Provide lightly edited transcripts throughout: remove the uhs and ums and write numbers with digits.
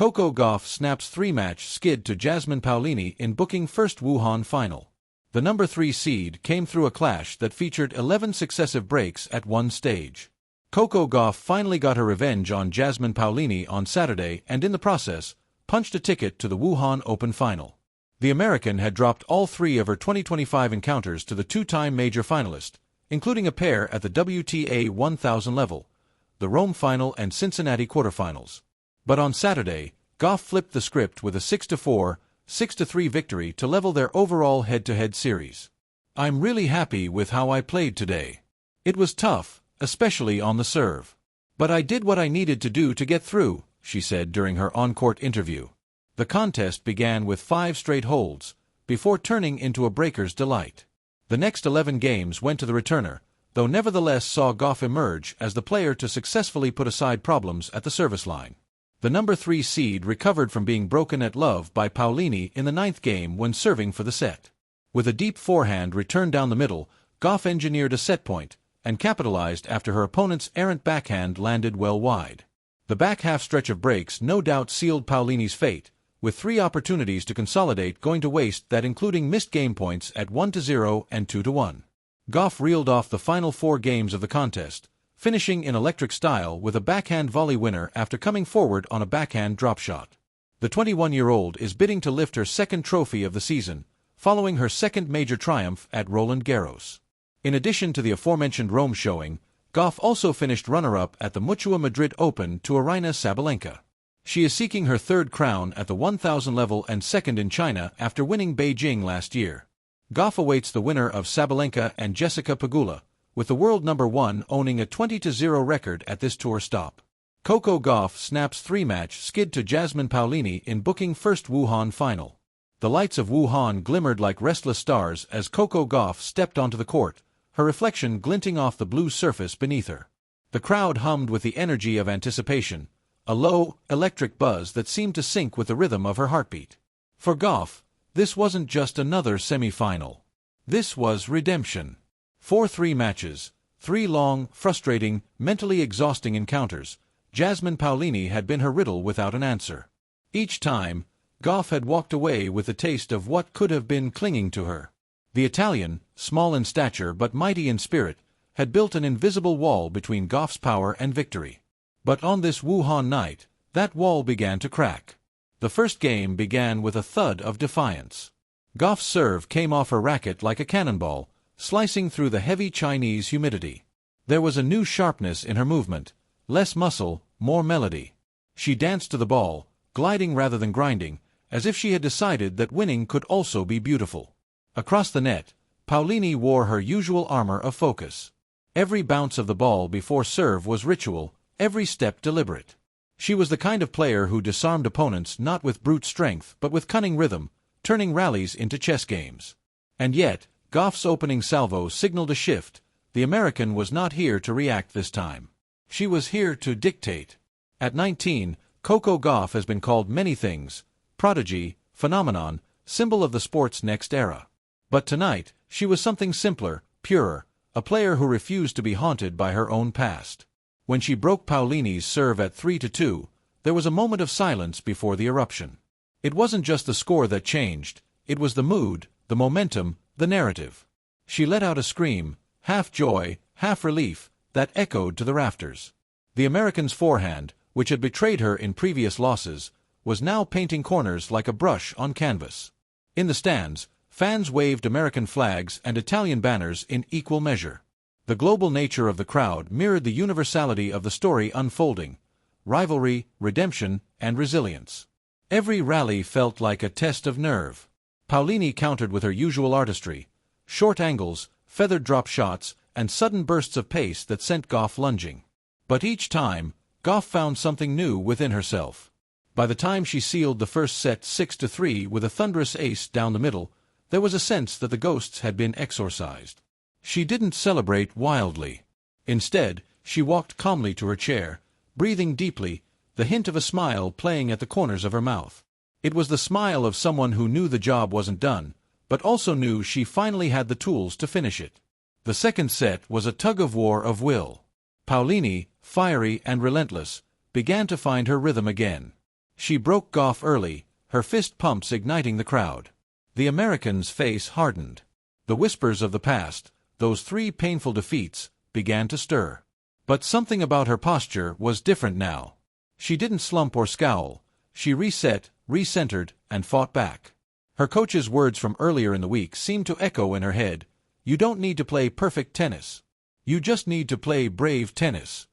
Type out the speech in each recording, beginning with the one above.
Coco Gauff snaps three-match skid to Jasmine Paolini in booking first Wuhan final. The number 3 seed came through a clash that featured 11 successive breaks at one stage. Coco Gauff finally got her revenge on Jasmine Paolini on Saturday and in the process, punched a ticket to the Wuhan Open final. The American had dropped all 3 of her 2025 encounters to the two-time major finalist, including a pair at the WTA 1000 level, the Rome final and Cincinnati quarterfinals. But on Saturday, Gauff flipped the script with a 6-4, 6-3 victory to level their overall head-to-head series. "I'm really happy with how I played today. It was tough, especially on the serve. But I did what I needed to do to get through," she said during her on-court interview. The contest began with 5 straight holds, before turning into a breaker's delight. The next 11 games went to the returner, though nevertheless saw Gauff emerge as the player to successfully put aside problems at the service line. The number 3 seed recovered from being broken at love by Paolini in the 9th game when serving for the set. With a deep forehand return down the middle, Gauff engineered a set point, and capitalized after her opponent's errant backhand landed well wide. The back half stretch of breaks no doubt sealed Paolini's fate, with 3 opportunities to consolidate going to waste that, including missed game points at 1-0 and 2-1. Gauff reeled off the final 4 games of the contest, finishing in electric style with a backhand volley winner after coming forward on a backhand drop shot. The 21-year-old is bidding to lift her second trophy of the season, following her second major triumph at Roland Garros. In addition to the aforementioned Rome showing, Gauff also finished runner-up at the Mutua Madrid Open to Aryna Sabalenka. She is seeking her 3rd crown at the 1000 level and 2nd in China after winning Beijing last year. Gauff awaits the winner of Sabalenka and Jessica Pegula, with the world number 1 owning a 20-0 record at this tour stop. Coco Gauff snaps 3-match skid to Jasmine Paolini in booking first Wuhan final. The lights of Wuhan glimmered like restless stars as Coco Gauff stepped onto the court, her reflection glinting off the blue surface beneath her. The crowd hummed with the energy of anticipation, a low, electric buzz that seemed to sync with the rhythm of her heartbeat. For Gauff, this wasn't just another semi-final. This was redemption. 4 3-matches, 3 long, frustrating, mentally exhausting encounters, Jasmine Paolini had been her riddle without an answer. Each time, Gauff had walked away with a taste of what could have been clinging to her. The Italian, small in stature but mighty in spirit, had built an invisible wall between Gauff's power and victory. But on this Wuhan night, that wall began to crack. The first game began with a thud of defiance. Gauff's serve came off her racket like a cannonball, slicing through the heavy Chinese humidity. There was a new sharpness in her movement, less muscle, more melody. She danced to the ball, gliding rather than grinding, as if she had decided that winning could also be beautiful. Across the net, Paolini wore her usual armor of focus. Every bounce of the ball before serve was ritual, every step deliberate. She was the kind of player who disarmed opponents not with brute strength but with cunning rhythm, turning rallies into chess games. And yet, Gauff's opening salvo signaled a shift. The American was not here to react this time. She was here to dictate. At 19, Coco Gauff has been called many things: prodigy, phenomenon, symbol of the sport's next era. But tonight, she was something simpler, purer, a player who refused to be haunted by her own past. When she broke Paolini's serve at 3-2, there was a moment of silence before the eruption. It wasn't just the score that changed, it was the mood, the momentum, the narrative. She let out a scream, half joy, half relief, that echoed to the rafters. The American's forehand, which had betrayed her in previous losses, was now painting corners like a brush on canvas. In the stands, fans waved American flags and Italian banners in equal measure. The global nature of the crowd mirrored the universality of the story unfolding: rivalry, redemption, and resilience. Every rally felt like a test of nerve. Paolini countered with her usual artistry: short angles, feathered drop shots, and sudden bursts of pace that sent Gauff lunging. But each time, Gauff found something new within herself. By the time she sealed the first set 6-3 with a thunderous ace down the middle, there was a sense that the ghosts had been exorcised. She didn't celebrate wildly. Instead, she walked calmly to her chair, breathing deeply, the hint of a smile playing at the corners of her mouth. It was the smile of someone who knew the job wasn't done, but also knew she finally had the tools to finish it. The second set was a tug-of-war of will. Paolini, fiery and relentless, began to find her rhythm again. She broke Gauff early, her fist pumps igniting the crowd. The American's face hardened. The whispers of the past, those 3 painful defeats, began to stir. But something about her posture was different now. She didn't slump or scowl. She reset, recentered, and fought back. Her coach's words from earlier in the week seemed to echo in her head. You don't need to play perfect tennis. You just need to play brave tennis.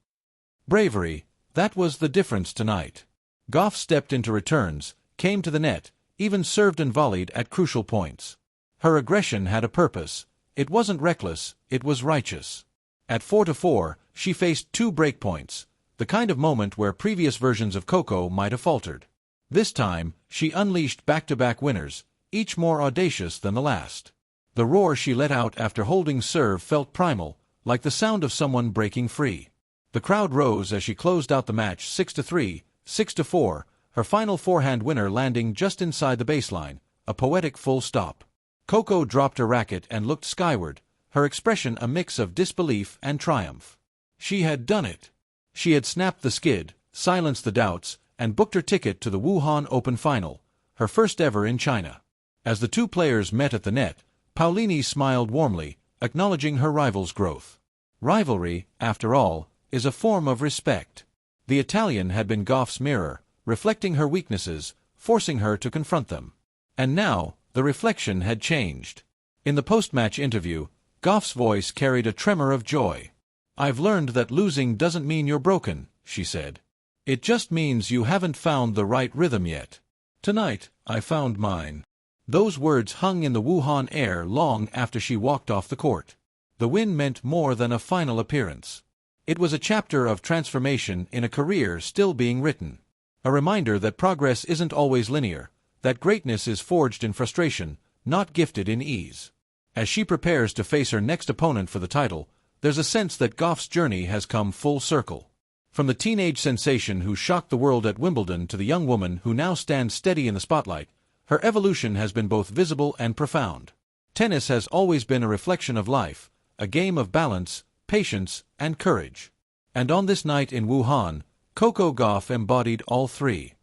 Bravery, that was the difference tonight. Gauff stepped into returns, came to the net, even served and volleyed at crucial points. Her aggression had a purpose. It wasn't reckless, it was righteous. At 4-4, she faced 2 breakpoints, the kind of moment where previous versions of Coco might have faltered. This time, she unleashed back-to-back winners, each more audacious than the last. The roar she let out after holding serve felt primal, like the sound of someone breaking free. The crowd rose as she closed out the match 6-3, 6-4, her final forehand winner landing just inside the baseline, a poetic full stop. Coco dropped her racket and looked skyward, her expression a mix of disbelief and triumph. She had done it. She had snapped the skid, silenced the doubts, and booked her ticket to the Wuhan Open final, her first ever in China. As the 2 players met at the net, Paolini smiled warmly, acknowledging her rival's growth. Rivalry, after all, is a form of respect. The Italian had been Gauff's mirror, reflecting her weaknesses, forcing her to confront them. And now, the reflection had changed. In the post-match interview, Gauff's voice carried a tremor of joy. I've learned that losing doesn't mean you're broken, she said. It just means you haven't found the right rhythm yet. Tonight, I found mine. Those words hung in the Wuhan air long after she walked off the court. The win meant more than a final appearance. It was a chapter of transformation in a career still being written. A reminder that progress isn't always linear, that greatness is forged in frustration, not gifted in ease. As she prepares to face her next opponent for the title, there's a sense that Gauff's journey has come full circle. From the teenage sensation who shocked the world at Wimbledon to the young woman who now stands steady in the spotlight, her evolution has been both visible and profound. Tennis has always been a reflection of life, a game of balance, patience, and courage. And on this night in Wuhan, Coco Gauff embodied all 3.